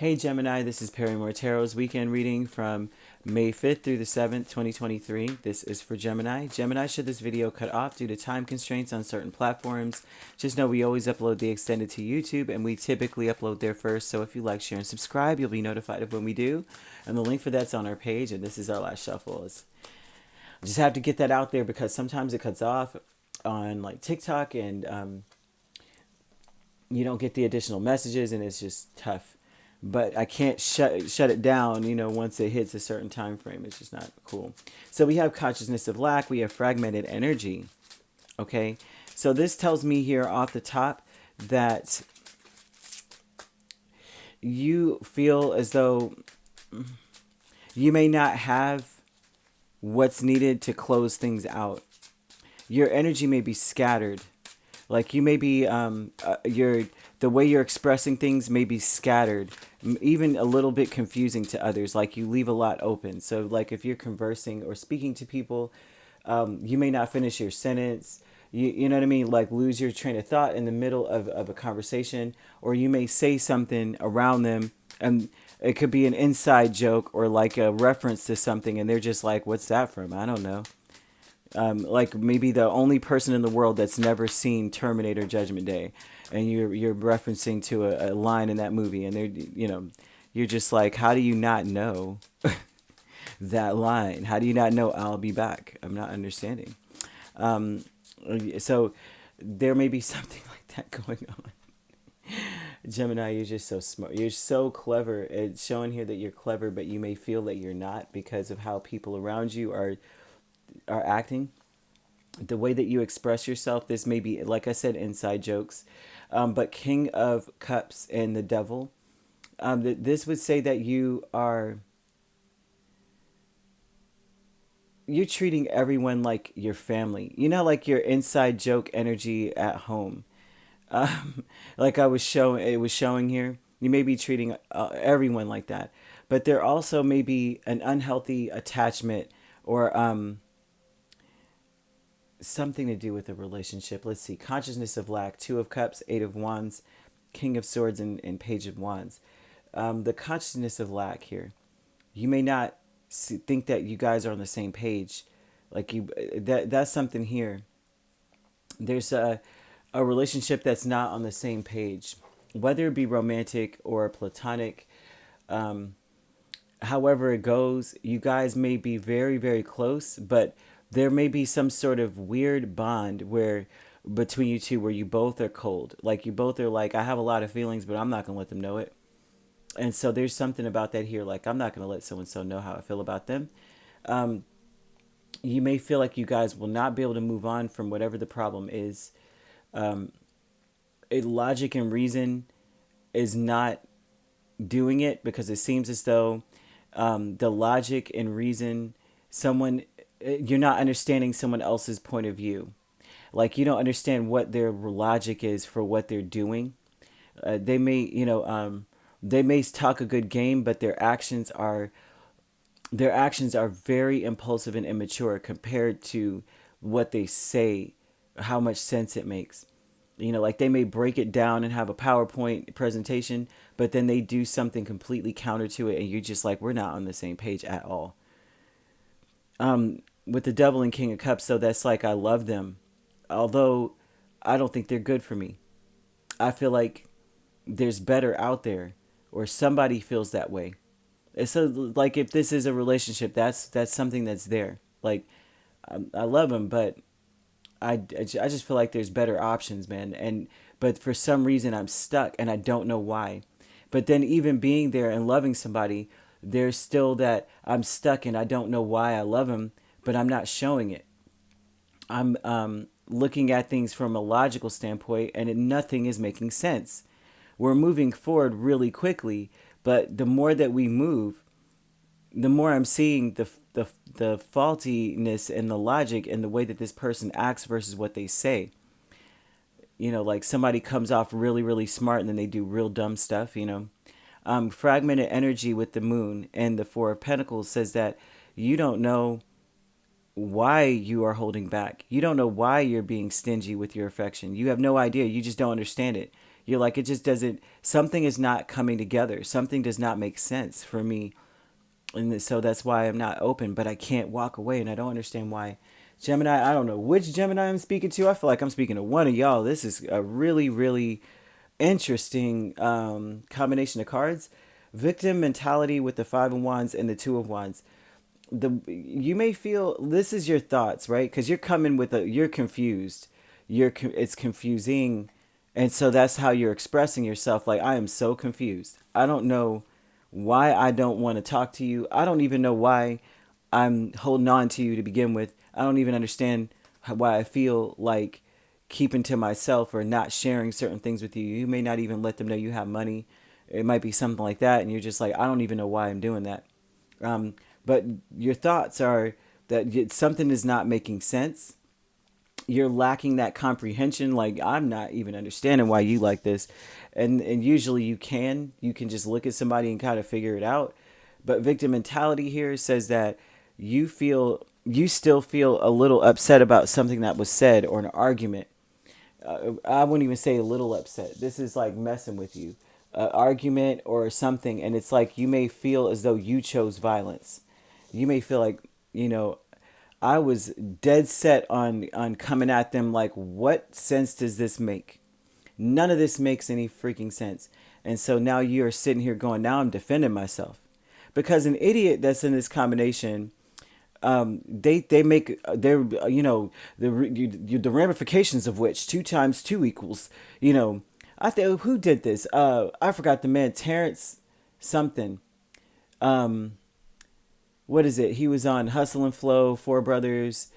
Hey Gemini, this is Perrymore Tarot's weekend reading from May 5th through the 7th, 2023. This is for Gemini. Gemini, should this video cut off due to time constraints on certain platforms, just know we always upload the extended to YouTube and we typically upload there first. So if you like, share, and subscribe, you'll be notified of when we do. And the link for that's on our page. And this is our last shuffle. I just have to get that out there because sometimes it cuts off on like TikTok and you don't get the additional messages and it's just tough. But I can't shut it down, once it hits a certain time frame. It's just not cool. So we have consciousness of lack. We have fragmented energy. Okay. So this tells me here off the top that you feel as though you may not have what's needed to close things out. Your energy may be scattered. Like you may be, the way you're expressing things may be scattered, even a little bit confusing to others. Like you leave a lot open. So like if you're conversing or speaking to people, you may not finish your sentence. You know what I mean? Like lose your train of thought in the middle of a conversation, or you may say something around them and it could be an inside joke or like a reference to something. And they're just like, what's that from? I don't know. Like maybe the only person in the world that's never seen Terminator Judgment Day, and you're referencing to a line in that movie, and you're just like, how do you not know that line? How do you not know I'll be back? I'm not understanding. So there may be something like that going on. Gemini, you're just so smart. You're so clever. It's showing here that you're clever, but you may feel that you're not because of how people around you are acting, the way that you express yourself. This may be, like I said, inside jokes. But King of Cups and the Devil, this would say that you're treating everyone like your family. Like your inside joke energy at home. Like it was showing here. You may be treating everyone like that, but there also may be an unhealthy attachment or something to do with a relationship. Let's see. Consciousness of lack, Two of Cups, Eight of Wands, King of Swords, and Page of Wands. The consciousness of lack here. You may not think that you guys are on the same page. Like that's something here. There's a relationship that's not on the same page, whether it be romantic or platonic. However it goes, you guys may be very, very close, but there may be some sort of weird bond where between you two where you both are cold. Like you both are like, I have a lot of feelings, but I'm not going to let them know it. And so there's something about that here. Like, I'm not going to let so-and-so know how I feel about them. You may feel like you guys will not be able to move on from whatever the problem is. Logic and reason is not doing it because it seems as though the logic and reason, you're not understanding someone else's point of view. Like you don't understand what their logic is for what they're doing. They may talk a good game, but their actions are very impulsive and immature compared to what they say, how much sense it makes. Like they may break it down and have a PowerPoint presentation, but then they do something completely counter to it, and you're just like, we're not on the same page at all. With the Devil and King of Cups, so that's like, I love them, although I don't think they're good for me. I feel like there's better out there, or somebody feels that way. And so, like, if this is a relationship, that's something that's there. Like, I love them, but I just feel like there's better options, man. But for some reason, I'm stuck, and I don't know why. But then even being there and loving somebody, there's still that I'm stuck, and I don't know why I love them, but I'm not showing it. I'm looking at things from a logical standpoint, and nothing is making sense. We're moving forward really quickly, but the more that we move, the more I'm seeing the faultiness in the logic and the way that this person acts versus what they say. Like somebody comes off really, really smart and then they do real dumb stuff, Fragmented energy with the moon and the Four of Pentacles says that you don't know why you are holding back. You don't know why you're being stingy with your affection. You have no idea. You just don't understand it. You're like, it just doesn't, something is not coming together. Something does not make sense for me. And so that's why I'm not open, but I can't walk away. And I don't understand why. Gemini, I don't know which Gemini I'm speaking to. I feel like I'm speaking to one of y'all. This is a really, really interesting combination of cards. Victim mentality with the Five of Wands and the Two of Wands. You may feel this is your thoughts, right? Because you're coming with you're confused. It's confusing, and so that's how you're expressing yourself. Like, I am so confused. I don't know why I don't want to talk to you. I don't even know why I'm holding on to you to begin with. I don't even understand why I feel like keeping to myself or not sharing certain things with you. You may not even let them know you have money. It might be something like that, and you're just like, I don't even know why I'm doing that. But your thoughts are that something is not making sense. You're lacking that comprehension. Like, I'm not even understanding why you like this. And usually you can just look at somebody and kind of figure it out. But victim mentality here says that you still feel a little upset about something that was said or an argument. I wouldn't even say a little upset. This is like messing with you. Argument or something, and it's like you may feel as though you chose violence. You may feel like, I was dead set on coming at them. Like, what sense does this make? None of this makes any freaking sense. And so now you're sitting here going, now I'm defending myself. Because an idiot that's in this combination, they make their, the ramifications of which 2 times 2 equals, I think, who did this? I forgot the man, Terrence something. What is it? He was on Hustle and Flow, Four Brothers.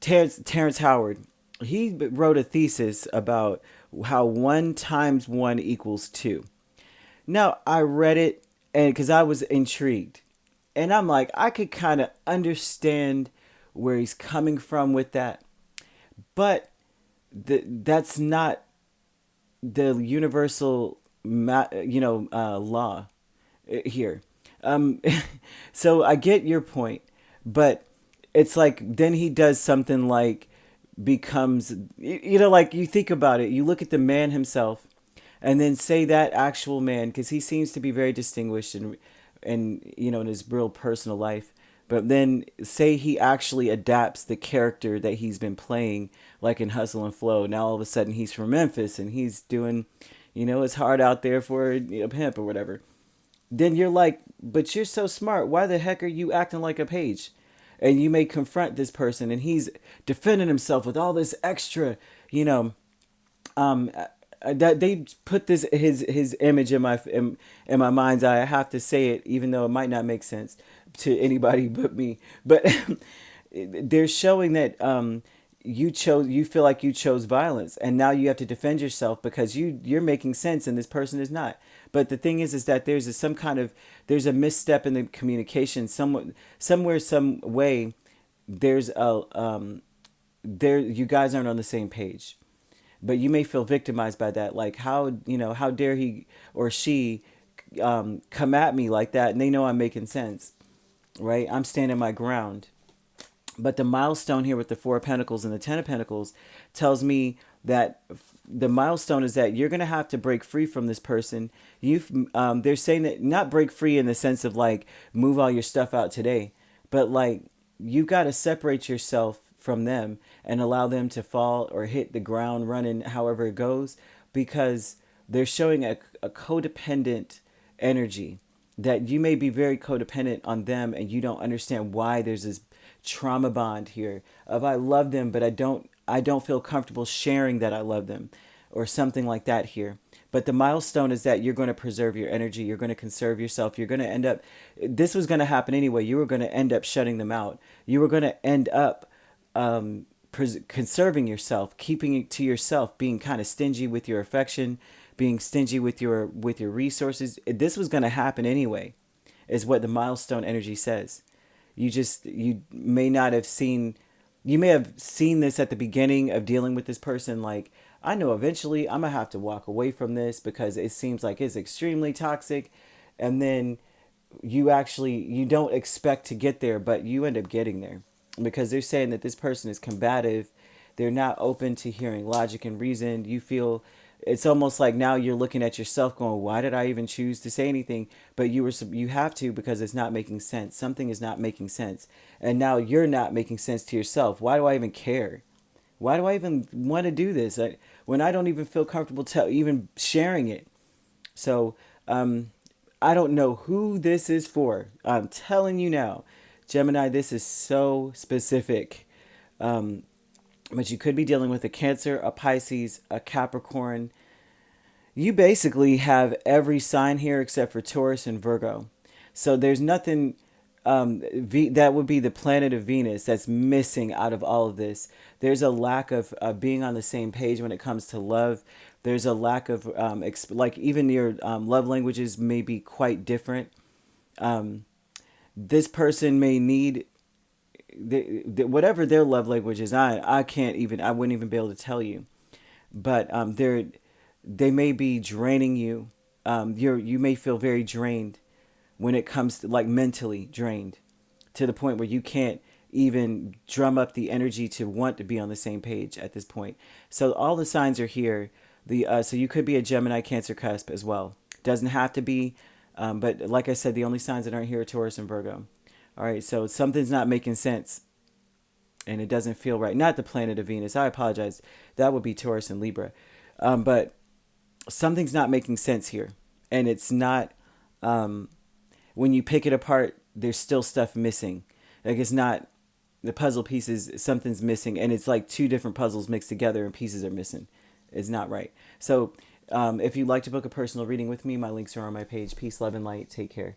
Terrence Howard. He wrote a thesis about how 1 times 1 equals 2. Now, I read it and because I was intrigued. And I'm like, I could kind of understand where he's coming from with that. But that's not the universal, law here. So I get your point, but it's like then he does something like becomes, like you think about it, you look at the man himself, and then say that actual man, because he seems to be very distinguished and in his real personal life. But then say he actually adapts the character that he's been playing, like in Hustle and Flow. Now all of a sudden he's from Memphis and he's doing, his heart out there for a pimp or whatever. Then you're like, but you're so smart. Why the heck are you acting like a page? And you may confront this person and he's defending himself with all this extra, that they put this his image in my mind's eye. I have to say it, even though it might not make sense to anybody but me. But they're showing that you feel like you chose violence, and now you have to defend yourself because you're making sense and this person is not. But the thing is that there's a misstep in the communication somewhere, some way. There's you guys aren't on the same page. But you may feel victimized by that. Like, how dare he or she come at me like that? And they know I'm making sense, right? I'm standing my ground. But the milestone here with the Four of Pentacles and the Ten of Pentacles tells me that the milestone is that you're going to have to break free from this person. They're saying that not break free in the sense of like move all your stuff out today, but like you've got to separate yourself from them and allow them to fall or hit the ground running, however it goes, because they're showing a codependent energy, that you may be very codependent on them and you don't understand why there's this trauma bond here of I love them, but I don't feel comfortable sharing that I love them or something like that here. But the milestone is that you're going to preserve your energy. You're going to conserve yourself. You're going to end up, this was going to happen anyway. You were going to end up shutting them out. You were going to end up conserving yourself, keeping it to yourself, being kind of stingy with your affection, being stingy with your resources. This was going to happen anyway, is what the milestone energy says. You may not have seen, you may have seen this at the beginning of dealing with this person. Like, I know eventually I'm going to have to walk away from this because it seems like it's extremely toxic. And then you don't expect to get there, but you end up getting there because they're saying that this person is combative. They're not open to hearing logic and reason. You feel it's almost like now you're looking at yourself going, why did I even choose to say anything? But you have to, because it's not making sense. Something is not making sense. And now you're not making sense to yourself. Why do I even care? Why do I even want to do this when I don't even feel comfortable even sharing it? So I don't know who this is for. I'm telling you now, Gemini, this is so specific. But you could be dealing with a Cancer, a Pisces, a Capricorn. You basically have every sign here except for Taurus and Virgo. So there's nothing that would be the planet of Venus that's missing out of all of this. There's a lack of being on the same page when it comes to love. There's a lack of like even your love languages may be quite different. This person may need whatever their love language is. I wouldn't even be able to tell you. But they may be draining you. You may feel very drained when it comes to, like, mentally drained, to the point where you can't even drum up the energy to want to be on the same page at this point. So all the signs are here. So you could be a Gemini Cancer cusp as well. Doesn't have to be, but like I said, the only signs that aren't here are Taurus and Virgo. All right, so something's not making sense, and it doesn't feel right. Not the planet of Venus. I apologize. That would be Taurus and Libra. But something's not making sense here, and it's not. When you pick it apart, there's still stuff missing. Like, it's not the puzzle pieces. Something's missing, and it's like two different puzzles mixed together, and pieces are missing. It's not right. So, if you'd like to book a personal reading with me, my links are on my page. Peace, love, and light. Take care.